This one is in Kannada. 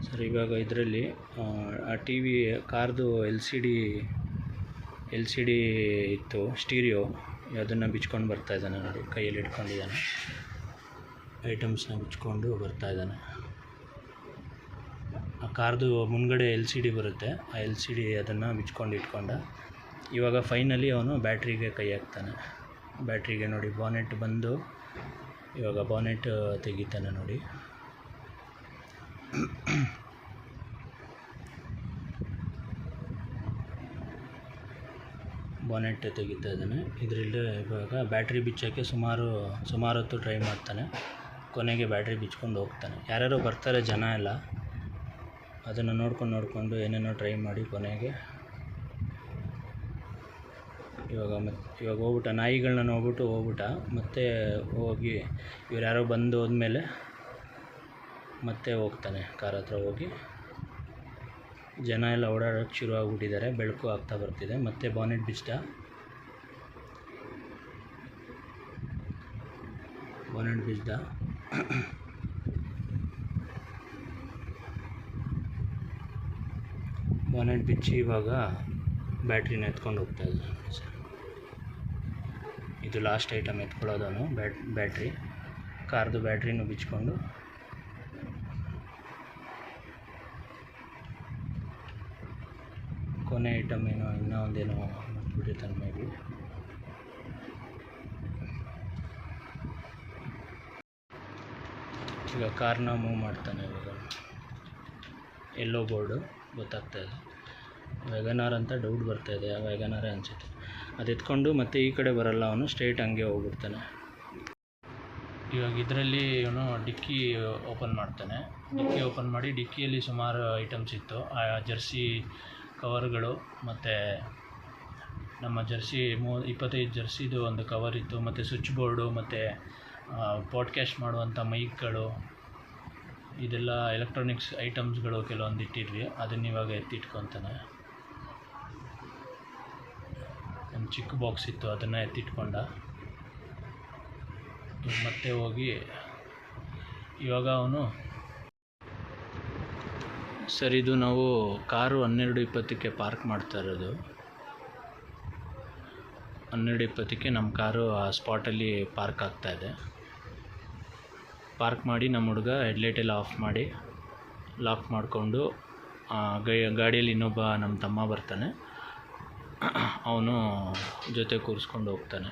ಸರ್ ಇವಾಗ ಇದರಲ್ಲಿ ಆ ಟಿ ವಿ ಕಾರ್ದು ಎಲ್ ಸಿ ಡಿ ಇತ್ತು ಸ್ಟೀರಿಯೋ, ಅದನ್ನು ಬಿಚ್ಕೊಂಡು ಬರ್ತಾಯಿದ್ದಾನೆ ನೋಡಿ, ಕೈಯಲ್ಲಿ ಇಟ್ಕೊಂಡಿದ್ದಾನೆ, ಐಟಮ್ಸ್ನ ಬಿಚ್ಕೊಂಡು ಬರ್ತಾಯಿದ್ದಾನೆ. ಆ ಕಾರ್ದು ಮುಂದ್ಗಡೆ ಎಲ್ ಸಿ ಡಿ ಬರುತ್ತೆ, ಆ ಎಲ್ ಸಿ ಡಿ ಅದನ್ನು ಬಿಚ್ಕೊಂಡು ಇಟ್ಕೊಂಡ. ಇವಾಗ ಫೈನಲಿ ಅವನು ಬ್ಯಾಟ್ರಿಗೆ ಕೈ ಹಾಕ್ತಾನೆ. ಬ್ಯಾಟ್ರಿಗೆ ನೋಡಿ ಬಾನೆಟ್ ಬಂದು ಇವಾಗ ಬಾನೆಟ್ ತೆಗಿತಾನೆ ನೋಡಿ. ಬಾನೆಟ್ ತೆಗಿತಾ ಇದ್ದಾನೆ. ಇದರಿಂದ ಇವಾಗ ಬ್ಯಾಟ್ರಿ ಬಿಚ್ಚೋಕ್ಕೆ ಸುಮಾರು ಹೊತ್ತು ಟ್ರೈ ಮಾಡ್ತಾನೆ. ಕೊನೆಗೆ ಬ್ಯಾಟ್ರಿ ಬಿಚ್ಕೊಂಡು ಹೋಗ್ತಾನೆ. ಯಾರ್ಯಾರೋ ಬರ್ತಾರೆ ಜನ ಎಲ್ಲ, ಅದನ್ನು ನೋಡ್ಕೊಂಡು ಏನೇನೋ ಟ್ರೈ ಮಾಡಿ ಕೊನೆಗೆ ಇವಾಗ ಹೋಗ್ಬಿಟ್ಟ. ನಾಯಿಗಳನ್ನ ನೋಡ್ಬಿಟ್ಟು ಹೋಗ್ಬಿಟ್ಟ. ಮತ್ತೆ ಹೋಗಿ ಇವ್ರು ಯಾರೋ ಬಂದು ಹೋದ್ಮೇಲೆ ಮತ್ತೆ ಹೋಗ್ತಾನೆ ಕಾರ್ ಹತ್ರ ಹೋಗಿ. ಜನ ಎಲ್ಲ ಓಡಾಡೋಕ್ಕೆ ಶುರು ಆಗಿಬಿಟ್ಟಿದ್ದಾರೆ, ಬೆಳಕು ಆಗ್ತಾ ಬರ್ತಿದೆ. ಮತ್ತೆ ಬಾನೆಟ್ ಬಿಚ್ಚಿದ. ಬಾನೆಟ್ ಬಿಚ್ಚಿ ಇವಾಗ ಬ್ಯಾಟ್ರಿನ ಎತ್ಕೊಂಡು ಹೋಗ್ತಾ ಇದ್ದಾನೆ. ಇದು ಲಾಸ್ಟ್ ಐಟಮ್ ಎತ್ಕೊಳ್ಳೋದವನು, ಬ್ಯಾಟ್ರಿ, ಕಾರ್ದು ಬ್ಯಾಟ್ರಿನೂ ಬಿಚ್ಕೊಂಡು. ಕೊನೆ ಐಟಮ್ ಏನೋ ಇನ್ನೂ ಒಂದೇನೋ ಬಿಟ್ಟಿರ್ತಾನೆ ಮೇ ಬಿ. ಈಗ ಕಾರ್ನ ಮೂವ್ ಮಾಡ್ತಾನೆ. ಇವಾಗ ಎಲ್ಲೋ ಬೋರ್ಡು ಗೊತ್ತಾಗ್ತಾಯಿದೆ, ವ್ಯಾಗನಾರ್ ಅಂತ ಡೌಟ್ ಬರ್ತಾಯಿದೆ, ವ್ಯಾಗನಾರೇ ಅನಿಸುತ್ತೆ. ಅದು ಎತ್ಕೊಂಡು ಮತ್ತೆ ಈ ಕಡೆ ಬರಲ್ಲ, ಅವನು ಸ್ಟ್ರೈಟ್ ಹಂಗೆ ಹೋಗ್ಬಿಡ್ತಾನೆ. ಇವಾಗ ಇದರಲ್ಲಿ ಇವನು ಡಿಕ್ಕಿ ಓಪನ್ ಮಾಡ್ತಾನೆ. ಡಿಕ್ಕಿ ಓಪನ್ ಮಾಡಿ ಡಿಕ್ಕಿಯಲ್ಲಿ ಸುಮಾರು ಐಟಮ್ಸ್ ಇತ್ತು. ಆ ಜರ್ಸಿ ಕವರ್ಗಳು ಮತ್ತು ನಮ್ಮ ಜರ್ಸಿ 25 ಜರ್ಸಿದು ಒಂದು ಕವರ್ ಇತ್ತು, ಮತ್ತು ಸ್ವಿಚ್ ಬೋರ್ಡು, ಮತ್ತು ಪಾಡ್ಕ್ಯಾಸ್ಟ್ ಮಾಡುವಂಥ ಮೈಕ್ಗಳು, ಇದೆಲ್ಲ ಎಲೆಕ್ಟ್ರಾನಿಕ್ಸ್ ಐಟಮ್ಸ್ಗಳು ಕೆಲವೊಂದು ಇಟ್ಟಿದ್ವಿ. ಅದನ್ನ ಇವಾಗ ಎತ್ತಿಟ್ಕೊತಾನೆ. ಒಂದು ಚಿಕ್ಕ ಬಾಕ್ಸ್ ಇತ್ತು, ಅದನ್ನು ಎತ್ತಿಟ್ಕೊಂಡ. ಮತ್ತೆ ಹೋಗಿ ಇವಾಗ ಅವನು ಸರ್, ಇದು ನಾವು ಕಾರು 12:20ಕ್ಕೆ ಪಾರ್ಕ್ ಮಾಡ್ತಾ ಇರೋದು. 12:20ಕ್ಕೆ ನಮ್ಮ ಕಾರು ಆ ಸ್ಪಾಟಲ್ಲಿ ಪಾರ್ಕ್ ಆಗ್ತಾಯಿದೆ. ಪಾರ್ಕ್ ಮಾಡಿ ನಮ್ಮ ಹುಡುಗ ಹೆಡ್ಲೈಟ್ ಎಲ್ಲ ಆಫ್ ಮಾಡಿ ಲಾಕ್ ಮಾಡಿಕೊಂಡು ಗಾಡಿಯಲ್ಲಿ ಇನ್ನೊಬ್ಬ ನಮ್ಮ ತಮ್ಮ ಬರ್ತಾನೆ. ಅವನು ಜೊತೆ ಕೂರಿಸ್ಕೊಂಡು ಹೋಗ್ತಾನೆ.